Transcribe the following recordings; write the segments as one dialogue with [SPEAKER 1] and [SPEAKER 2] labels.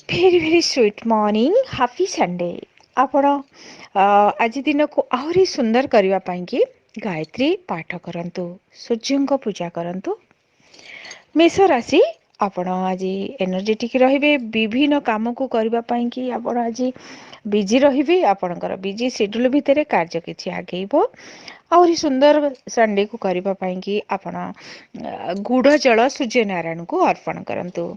[SPEAKER 1] भेरी भेरी sweet morning happy Sunday. आपण आज दिन को आहरी सुंदर करने पाई कि गायत्री पाठ करंतु, सूर्य को पूजा करंतु। मेष राशि आपण आज एनर्जेटिक रहिबे, विभिन्न काम को करबा पाई कि आपण आज बिजी रहिबे। आपणकर बिजी शेड्यूल भितर कार्य किछि आगेइबो। आहरी सुंदर संडे को करबा पाई कि आपण गुड़ जल सूर्य नारायण को अर्पण करंतु।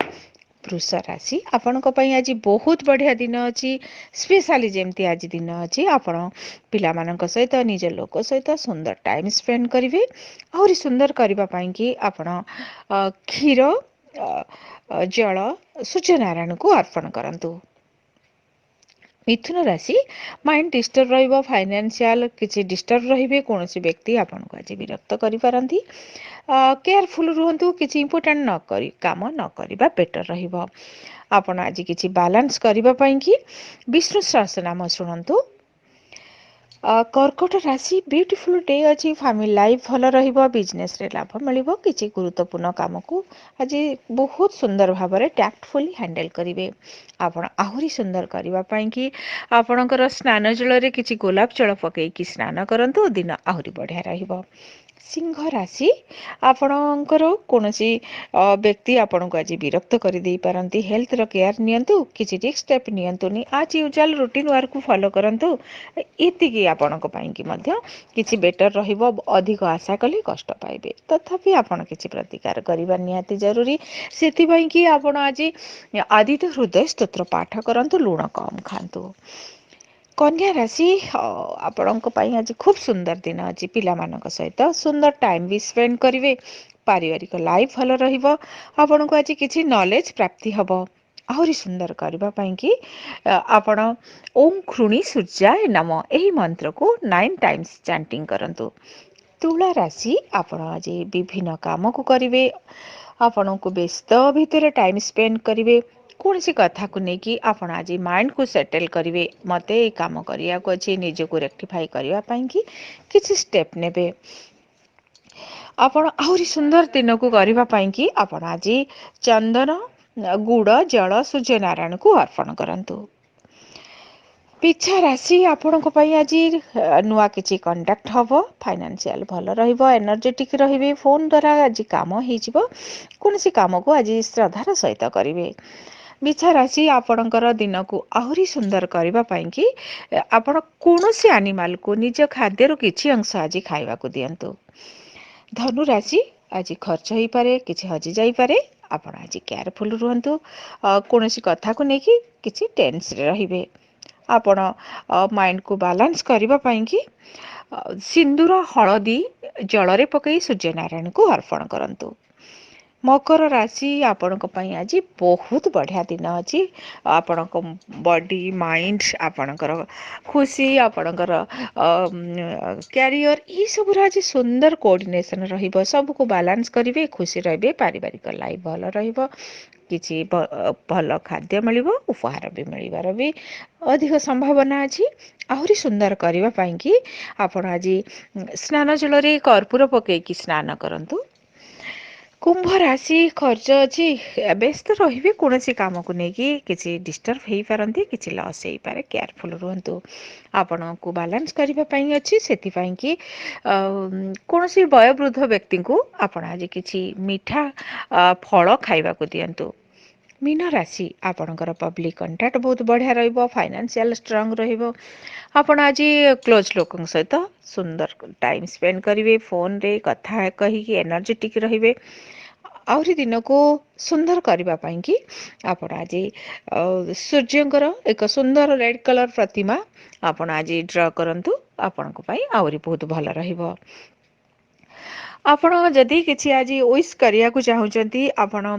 [SPEAKER 1] वृष राशि आपण आज बहुत बढ़िया दिन अच्छी स्पेशली जमती आज दिन अच्छी आपण पिला मानक सहित निज लोक सहित सुंदर टाइम स्पेंड करेंगे। आहरी सुंदर करबा पाई कि आपण क्षीर जल सूर्य नारायण को अर्पण करंतु। मिथुन राशि माइंड डिस्टर्ब रहिबो, फाइनेंशियल किछि डिस्टर्ब रहिबे, कोनोसी व्यक्ति आपन को आज विरक्त करि पारंती। केयरफुल रुहंतु, किछि इंपोर्टेंट न करी काम न करिबा बेटर रहिबो। आपण आज किछि बैलेंस करिबा पई कि विष्णु सहस्रनाम शुणंतु। कर्कट राशि ब्यूटीफुल डे अच्छी, फैमिली लाइफ भल रहिबो, बिजनेस रे लाभ मिलिबो। किछि गुरुत्वपूर्ण काम को आज बहुत सुंदर भाव में टैक्टफुली हैंडल करिवे। आपण आहुरी सुंदर करबा पई कि आपणकर स्नान जल रे किछि गोलाप जल पकई कि स्नान करंतु, दिन आहुरी बढ़िया रहिबो। सिंह राशि आपणकर कोनोसी व्यक्ति आपण को आज विरक्त कर दे पारंती। हेल्थ रो केयर नियंतु, किछि रिस्क स्टेप नियंतुनी, आज यूजुअल रूटीन वर्क को फॉलो करंतु। इतिकी आपण को पई कि मध्य किछि बेटर रहिबो। अधिक आशा कले कष्ट पाइबे, तथापि आपण किछि प्रतिकार करिबा निहाती जरूरी। सेति पई कि आपण आज आदित्य हृदय स्तोत्र पाठ करंतु, लूण कम खांतु। कन्या राशि आपण आज खूब सुंदर दिन अच्छी, पिला मानक सहित सुंदर टाइम भी स्पेंड करेंगे। पारिवारिक लाइफ भल रहिबो। आपण को आज किछि नॉलेज प्राप्ति हबो। आहरी सुंदर करबा पई कि आपण ओम ख्रुणी सूर्याय नमः एही मंत्र को 9 टाइम्स चैंटिंग करंतु। तुला राशि आपण आज विभिन्न काम को करिवे। आपण को व्यस्त भितर टाइम स्पेंड करिवे। कौन कथा को लेकिन आपण आज माइंड को सेटल करेंगे। मत ये कम करने को अच्छे, निज को रेक्टिफाई करने की किसी स्टेप नेबे। आपण आहरी सुंदर दिन को करने कि आपण आज चंदन गुड़ जल सूर्य नारायण को अर्पण करंतु। पिछा राशि आपण आज नुआ किछि कंडक्ट हबो, फाइनेंशियल भल रहिबो, एनर्जेटिक रहिबे। फोन द्वारा आज काम हो जिवो, कोनोसी काम को आज श्रद्धार सहित करिवे। बिछा राशि आपणकर दिन को आहरी सुंदर करबा पई कि आपण कोनोसी एनिमल को निज खाद्यर किछि अंश आज खाइबा को दियंतु। धनु राशि आज खर्च हो पारे, किछि हजि जाई पारे। आपण आज केयरफुल रुहंतु। कोनोसी कथा को नेकी किछि टेंस रे रहिबे। आपण माइंड को बैलेंस करबा पई कि सिंदूर हळदी जल रे पकई सूर्य नारायण को अर्पण करंतु। मकर राशि आपण आज बहुत बढ़िया दिन अच्छी। आपण बॉडी माइंड आपणकर खुशी, आपणकर कैरियर ये सब आज सुंदर कोऑर्डिनेशन रहिबो। सब को बैलेंस करिवे, खुशी रहिबे, पारिवारिक लाइफ भल रहिबो। किछि भल खाद्य मिलिबो, उपहार भी मिलिबार भी अधिक संभावना अछि। आहरी सुंदर करबा पई कि आपण आज स्नान जल रे कर्पूर पकई कि स्नान करंतु। कुंभ राशि खर्च अच्छी, व्यस्त रहिबे। कोनोसी काम को लेकिन किछि डिस्टर्ब हो पारंती, किछि लॉस हो पारे, केयरफुल रुहंतु। आपण को बैलेंस करबा पई अछि, सेति पई कि कोनोसी वयोवृद्ध व्यक्ति को आपण आज किछि मीठा फल खाइबा को दियंतु। मीन राशि आपणकर पब्लिक कंटाक्ट बहुत बढ़िया रहिबो, फाइनेंशियल स्ट्रांग रहिबो। आपण आज क्लोज लोकन सहित सुंदर टाइम स्पेंड करिवे। फोन रे कथा कही कि एनर्जेटिक रहिबे। आहरी दिन को सुंदर करबा पई कि आपण आज सूर्यंकर एक सुंदर रेड कलर प्रतिमा आपण आज ड्रा करंतु। आपण को पई आहरी बहुत भल रहिबो। आपण जदि किछि आज विश करिया को चाहुचंती, आपण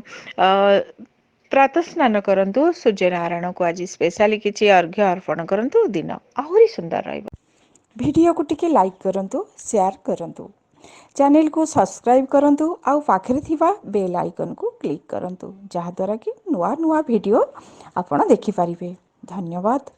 [SPEAKER 1] प्रातः स्नान करंतु। सूर्य नारायण को आज स्पेशली किछि अर्घ्य अर्पण करंतु, दिन आहरी सुंदर रहिबो।
[SPEAKER 2] वीडियो को टिके लाइक करंतु, शेयर करंतु, चैनल को सब्सक्राइब करंतु, आउ पाखरे थिबा बेल आइकन को क्लिक करंतु, जहा द्वारा कि नुआ नुआ वीडियो आपण देखि परिबे। धन्यवाद।